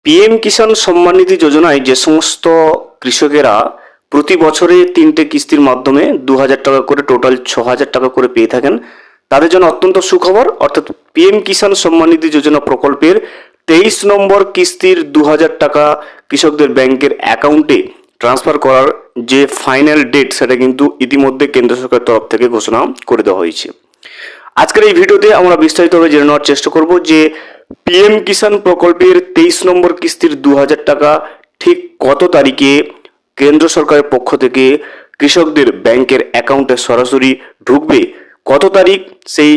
PM Kisan Samman নিধি যোজনায় যে সমস্ত কৃষকেরা প্রতি বছরে 3টে কিস্তির মাধ্যমে 2,000 টাকা করে টোটাল 6,000 টাকা করে পেয়ে থাকেন, তাদের জন্য অত্যন্ত সুখবর। অর্থাৎ পিএম কিষাণ সম্মান নিধি যোজনা প্রকল্পের 23 নম্বর কিস্তির 2,000 টাকা কৃষকদের ব্যাংকের অ্যাকাউন্টে ট্রান্সফার করার যে ফাইনাল ডেট সেটা কিন্তু ইতিমধ্যে কেন্দ্র সরকারের তরফ থেকে ঘোষণা করে দেওয়া হয়েছে। আজকের এই ভিডিওতে আমরা বিস্তারিতভাবে জেনে নেওয়ার চেষ্টা করব যে পিএম কিষাণ প্রকল্পের 23 নম্বর কিস্তির 2,000 টাকা ঠিক কত তারিখে কেন্দ্র সরকারের পক্ষ থেকে কৃষকদের ব্যাংকের অ্যাকাউন্টে সরাসরি ঢুকবে, কত তারিখ সেই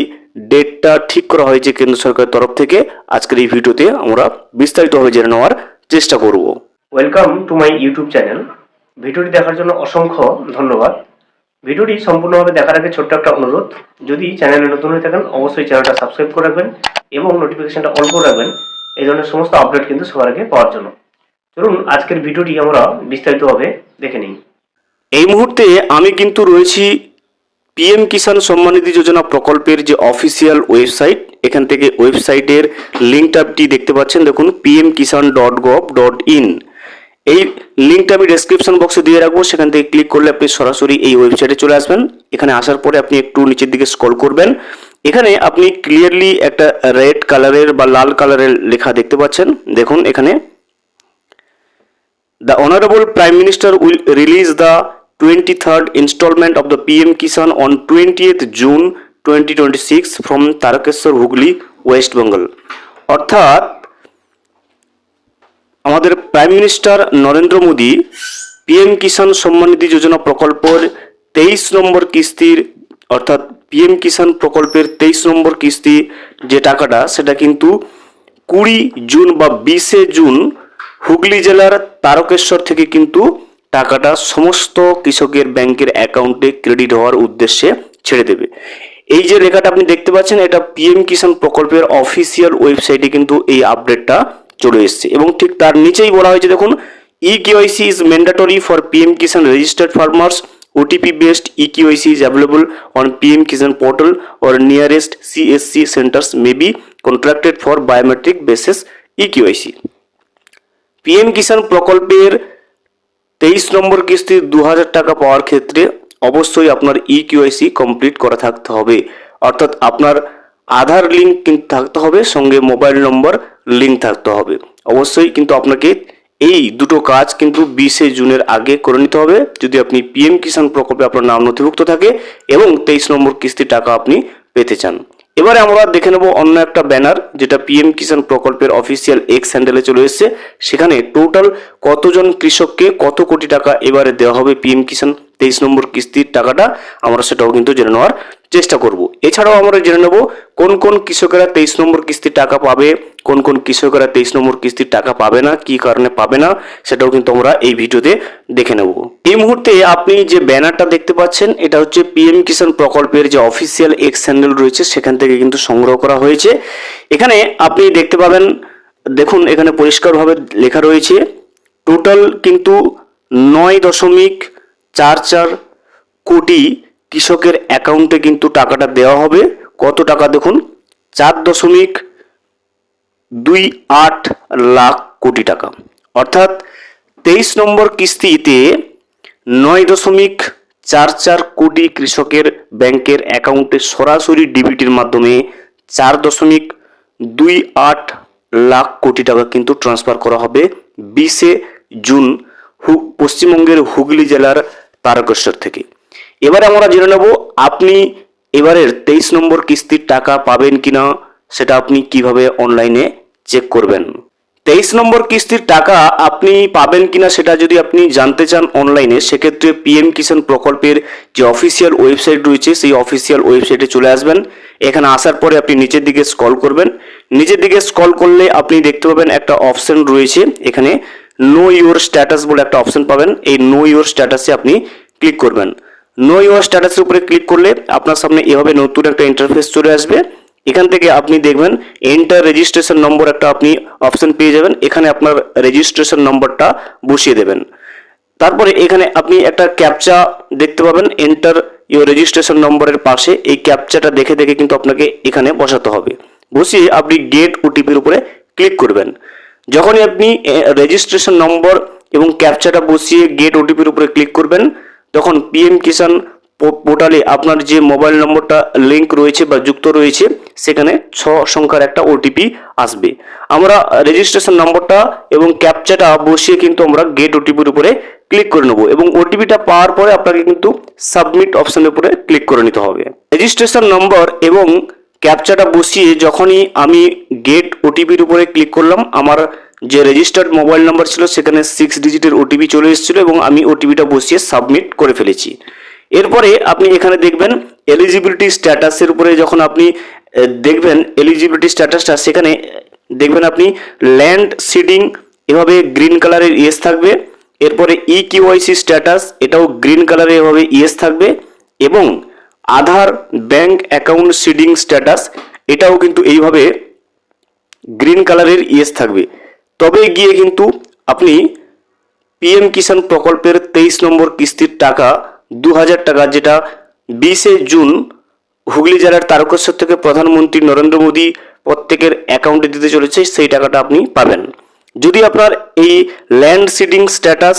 ডেটটা ঠিক করা হয়েছে কেন্দ্র সরকারের তরফ থেকে। আজকের এই ভিডিওতে আমরা বিস্তারিতভাবে জেনে নেওয়ার চেষ্টা করব। Welcome to my YouTube channel. ভিডিওটি দেখার জন্য অসংখ্য ধন্যবাদ। ভিডিওটি সম্পূর্ণভাবে দেখার আগে ছোট্ট একটা অনুরোধ, যদি চ্যানেলে নতুন হয়ে থাকেন অবশ্যই চ্যানেলটা সাবস্ক্রাইব করে রাখবেন এবং নোটিফিকেশনটা অন করে রাখবেন এই ধরনের সমস্ত আপডেট কিন্তু সবার আগে পাওয়ার জন্য। চলুন আজকের ভিডিওটি আমরা বিস্তারিতভাবে দেখে নিই। এই মুহূর্তে আমি কিন্তু রয়েছি পিএম কিষাণ সম্মান নিধি যোজনা প্রকল্পের যে অফিসিয়াল ওয়েবসাইট, এখান থেকে ওয়েবসাইটের লিঙ্কটা আপনি দেখতে পাচ্ছেন, দেখুন pmkisan.gov.in। এই লিঙ্কটা আমি ডেসক্রিপশন বক্সে দিয়ে রাখবো, সেখান থেকে ক্লিক করলে আপনি সরাসরি এই ওয়েবসাইটে চলে আসবেন। এখানে আসার পরে আপনি একটু নিচের দিকে স্ক্রল করবেন, এখানে আপনি ক্লিয়ারলি একটা রেড কালারের বা লাল কালারের লেখা দেখতে পাচ্ছেন। দেখুন এখানে The Honorable Prime Minister will release the 23rd installment of the PM Kisan on 20th June 2026 from Tarakeshwar, Hooghly, West Bengal। অর্থাৎ আমাদের prime minister Narendra Modi PM Kisan Samman Nidhi যোজনা প্রকল্পের 23 নম্বর কিস্তির অর্থাৎ পিএম কিষাণ প্রকল্পের 23 নম্বর কিস্তি যে টাকাটা সেটা কিন্তু 20 জুন বা 20 জুন হুগলি জেলার তারকেশ্বর থেকে কিন্তু টাকাটা সমস্ত কৃষকের ব্যাংকের অ্যাকাউন্টে ক্রেডিট হওয়ার উদ্দেশ্যে ছেড়ে দেবে। এই যে লেখাটা আপনি দেখতে পাচ্ছেন, এটা পিএম কিষাণ প্রকল্পের অফিসিয়াল ওয়েবসাইটে কিন্তু এই আপডেটটা চলে এসেছে এবং ঠিক তার নিচেই বলা হয়েছে, দেখুন eKYC is mandatory for PM Kisan registered farmers. OTP based eKYC is available on PM Kisan portal or nearest CSC centers may be contracted for biometric basis EKYC। PM Kisan প্রকল্পের 23 নম্বর কিস্তির 2,000 টাকা পাওয়ার ক্ষেত্রে অবশ্যই আপনার ইকেওয়াইসি কমপ্লিট করা থাকতে হবে, অর্থাৎ আপনার আধার লিঙ্ক কিন্তু থাকতে হবে, সঙ্গে মোবাইল নম্বর লিঙ্ক থাকতে হবে। অবশ্যই কিন্তু আপনাকে এই দুটো কাজ কিন্তু 20 জুনের আগে করে নিতে হবে যদি আপনি পিএম কিষাণ প্রকল্পে আপনার নাম নথিভুক্ত থাকে এবং 23 নম্বর কিস্তির টাকা আপনি পেতে চান। এবারে আমরা দেখে নেব অন্য একটা ব্যানার, যেটা পিএম কিষাণ প্রকল্পের অফিসিয়াল এক্স হ্যান্ডেলে চলে এসেছে। সেখানে টোটাল কতজন কৃষককে কত কোটি টাকা এবারে দেওয়া হবে পিএম কিষাণ 23 নম্বর কিস্তির টাকাটা, আমরা সেটাও কিন্তু জেনে নেওয়ার চেষ্টা করব। এছাড়াও আমরা জেনে নেব কোন কোন কৃষকেরা 23 নম্বর কিস্তির টাকা পাবে, কোন কোন কৃষকেরা 23 নম্বর কিস্তির টাকা পাবে না, কি কারণে পাবে না, সেটাও কিন্তু আমরা এই ভিডিওতে দেখে নেব। এই মুহূর্তে আপনি যে ব্যানারটা দেখতে পাচ্ছেন, এটা হচ্ছে পিএম কিষাণ প্রকল্পের যে অফিসিয়াল এক্স হ্যান্ডেল রয়েছে সেখান থেকে কিন্তু সংগ্রহ করা হয়েছে। এখানে আপনি দেখতে পাবেন, দেখুন এখানে পরিষ্কারভাবে লেখা রয়েছে টোটাল কিন্তু 9.44 কোটি কৃষকের অ্যাকাউন্টে কিন্তু টাকাটা দেওয়া হবে। কত টাকা দেখুন, 4.28 লাখ কোটি টাকা। অর্থাৎ 23 নম্বর কিস্তিতে 9.44 কোটি কৃষকের ব্যাংকের অ্যাকাউন্টে সরাসরি ডিবিটির মাধ্যমে 4.28 লাখ কোটি টাকা কিন্তু ট্রান্সফার করা হবে 20 জুন পশ্চিমবঙ্গের হুগলি জেলার তারকেশ্বর থেকে। এবারে আমরা জেনে নেব আপনি এবারের 23 নম্বর কিস্তির টাকা পাবেন কিনা, সেটা আপনি কিভাবে অনলাইনে চেক করবেন। 23 নম্বর কিস্তির টাকা আপনি পাবেন কিনা সেটা যদি আপনি জানতে চান অনলাইনে, সেক্ষেত্রে পিএম কিষাণ প্রকল্পের যে অফিসিয়াল ওয়েবসাইট রয়েছে সেই অফিসিয়াল ওয়েবসাইটে চলে আসবেন। এখানে আসার পরে আপনি নিচের দিকে স্ক্রল করবেন, নিচের দিকে স্ক্রল করলে আপনি দেখতে পাবেন একটা অপশন রয়েছে, এখানে নো ইউর স্ট্যাটাস বলে একটা অপশন পাবেন। এই নো ইউর স্ট্যাটাসে আপনি ক্লিক করবেন। নো ইউর স্ট্যাটাসের উপরে ক্লিক করলে আপনার সামনে এভাবে নতুন একটা ইন্টারফেস চলে আসবে। এখান থেকে আপনি দেখবেন এন্টার রেজিস্ট্রেশন নম্বর একটা আপনি অপশন পেয়ে যাবেন, এখানে আপনার রেজিস্ট্রেশন নম্বরটা বসিয়ে দেবেন। তারপরে এখানে আপনি একটা ক্যাপচা দেখতে পাবেন এন্টার ইউর রেজিস্ট্রেশন নম্বরের পাশে, এই ক্যাপচাটা দেখে দেখে কিন্তু আপনাকে এখানে বসাতে হবে। বসিয়ে আপনি গেট ওটিপির উপরে ক্লিক করবেন। যখনই আপনি রেজিস্ট্রেশন নম্বর এবং ক্যাপচাটা বসিয়ে গেট ওটিপির উপরে ক্লিক করবেন, তখন পিএম কিষাণ পোর্টালে আপনার যে মোবাইল নম্বরটা লিঙ্ক রয়েছে বা যুক্ত রয়েছে সেখানে 6 সংখ্যার একটা ওটিপি আসবে। আমরা রেজিস্ট্রেশন নম্বরটা এবং ক্যাপচাটা বসিয়ে কিন্তু আমরা গেট ওটিপির উপরে ক্লিক করে নেব এবং ওটিপিটা পাওয়ার পরে আপনাকে কিন্তু সাবমিট অপশনের উপরে ক্লিক করে নিতে হবে। রেজিস্ট্রেশন নম্বর এবং ক্যাপচাটা বসিয়ে যখনই আমি গেট ওটিপির উপরে ক্লিক করলাম, আমার যে রেজিস্টার্ড মোবাইল নাম্বার ছিল সেখানে 6 ডিজিটের ওটিপি চলে এসেছিলো এবং আমি ওটিপিটা বসিয়ে সাবমিট করে ফেলেছি। এরপরে আপনি এখানে দেখবেন এলিজিবিলিটি স্ট্যাটাসের উপরে যখন আপনি দেখবেন এলিজিবিলিটি স্ট্যাটাসটা, সেখানে দেখবেন আপনি ল্যান্ড সিডিং এভাবে গ্রিন কালারের ইয়েস থাকবে। এরপরে ইকিওয়াইসি স্ট্যাটাস, এটাও গ্রিন কালারে এভাবে ইয়েস থাকবে এবং আধার ব্যাংক অ্যাকাউন্ট সিডিং স্ট্যাটাস, এটাও কিন্তু এইভাবে গ্রিন কালারের ইয়েস থাকবে। তবে গিয়ে কিন্তু আপনি পিএম কিষাণ প্রকল্পের 23 নম্বর কিস্তির টাকা 2000 টাকা, যেটা 20শে জুন হুগলি জেলার তারকেশ্বর থেকে প্রধানমন্ত্রী নরেন্দ্র মোদী প্রত্যেকের অ্যাকাউন্টে দিতে চলেছে, সেই টাকাটা আপনি পাবেন। যদি আপনার এই ল্যান্ড সিডিং স্ট্যাটাস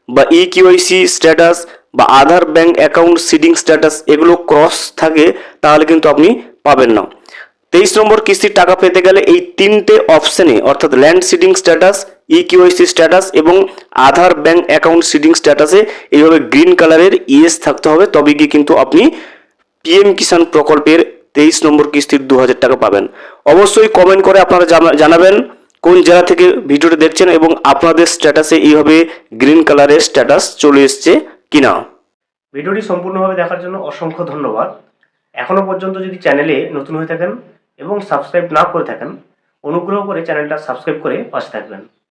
বা ইকিওয়াইসি স্ট্যাটাস বা আধার ব্যাংক অ্যাকাউন্ট সিডিং স্ট্যাটাস এগুলো ক্রস থাকে তাহলে কিন্তু আপনি পাবেন না। 23 নম্বর কিস্তির টাকা পেতে গেলে এই 3টে অপশনে অর্থাৎ ল্যান্ড সিডিং স্ট্যাটাস, ইকিওয়াইসি স্ট্যাটাস এবং আধার ব্যাংক অ্যাকাউন্ট সিডিং স্ট্যাটাসে এইভাবে গ্রিন কালারের ইয়েস থাকতে হবে, তবে গিয়ে কিন্তু আপনি পিএম কিষাণ প্রকল্পের 23 নম্বর কিস্তির 2000 টাকা পাবেন। অবশ্যই কমেন্ট করে আপনারা জানাবেন কোন জেলা থেকে ভিডিওটি দেখছেন এবং আপনাদের স্ট্যাটাসে এইভাবে গ্রিন কালারের স্ট্যাটাস চলে এসছে কিনা। ভিডিওটি সম্পূর্ণভাবে দেখার জন্য অসংখ্য ধন্যবাদ। এখনো পর্যন্ত যদি চ্যানেলে নতুন হয়ে থাকেন এবং সাবস্ক্রাইব না করে থাকেন, অনুগ্রহ করে চ্যানেলটা সাবস্ক্রাইব করে পাশে থাকবেন।